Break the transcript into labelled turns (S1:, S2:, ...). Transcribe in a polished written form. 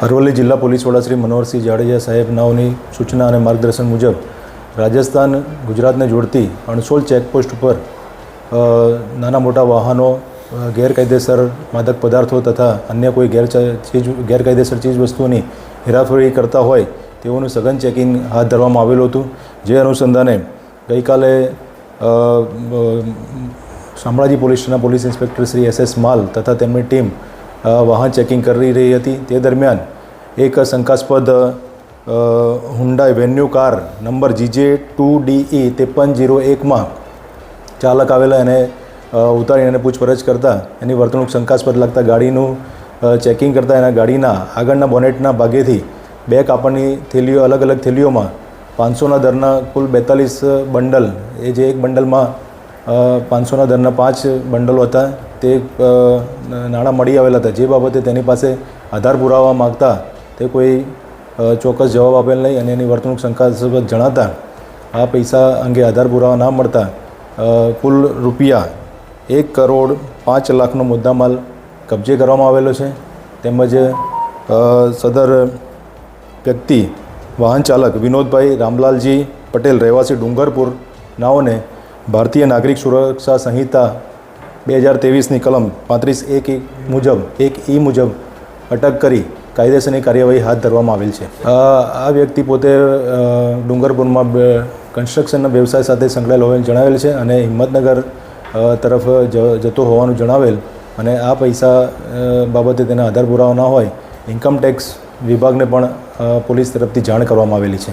S1: અરવલ્લી જિલ્લા પોલીસ વડા શ્રી મનોહરસિંહ જાડેજા સાહેબનાઓની સૂચના અને માર્ગદર્શન મુજબ રાજસ્થાન ગુજરાતને જોડતી અણસોલ ચેકપોસ્ટ ઉપર નાના મોટા વાહનો ગેરકાયદેસર માદક પદાર્થો તથા અન્ય કોઈ ગેરકાયદેસર ચીજવસ્તુઓની હેરાફેરી કરતા હોય તેઓનું સઘન ચેકિંગ હાથ ધરવામાં આવેલું હતું। જે અનુસંધાને ગઈકાલે શામળાજી પોલીસ સ્ટેશનના પોલીસ ઇન્સ્પેક્ટર શ્રી SS માલ તથા તેમની ટીમ વાહન ચેકિંગ કરી રહી હતી। તે દરમિયાન એક શંકાસ્પદ Hyundai venue car number GJ2DE 5301માં ચાલક આવેલા એને ઉતારીને એને પૂછપરછ કરતાં એની વર્તણૂક શંકાસ્પદ લાગતા ગાડીનું ચેકિંગ કરતાં એના ગાડીના આગળના બોનેટના ભાગેથી 2 કાપડની થેલીઓ અલગ અલગ થેલીઓમાં 500ના દરના કુલ 42 બંડલ, એ જે એક બંડલમાં 500ના દરના 5 બંડલો હતા તે નાણાં મળી આવેલા હતા। જે બાબતે તેની પાસે આધાર પુરાવા માગતા તે કોઈ ચોક્કસ જવાબ આપેલ નહીં અને એની વર્તણૂક શંકાસ્પદ જણાતા આ પૈસા અંગે આધાર પુરાવા ના મળતા કુલ રૂપિયા 1,05,00,000નો મુદ્દામાલ કબજે કરવામાં આવેલો છે। તેમજ સદર વ્યક્તિ વાહન ચાલક વિનોદભાઈ રામલાલજી પટેલ રહેવાસી ડુંગરપુર નાઓને ભારતીય નાગરિક સુરક્ષા સંહિતા 2023ની કલમ 35(1) મુજબ અટક કરી કાયદેસરની કાર્યવાહી હાથ ધરવામાં આવેલ છે। આ વ્યક્તિ પોતે ડુંગરપુરમાં કન્સ્ટ્રક્શનના વ્યવસાય સાથે સંકળાયેલ હોવાનું જણાવેલ છે અને હિંમતનગર તરફ જતો હોવાનું જણાવેલ અને આ પૈસા બાબતે તેના આધાર પુરાવા ના હોય ઇન્કમટેક્સ વિભાગને પણ પોલીસ તરફથી જાણ કરવામાં આવેલી છે।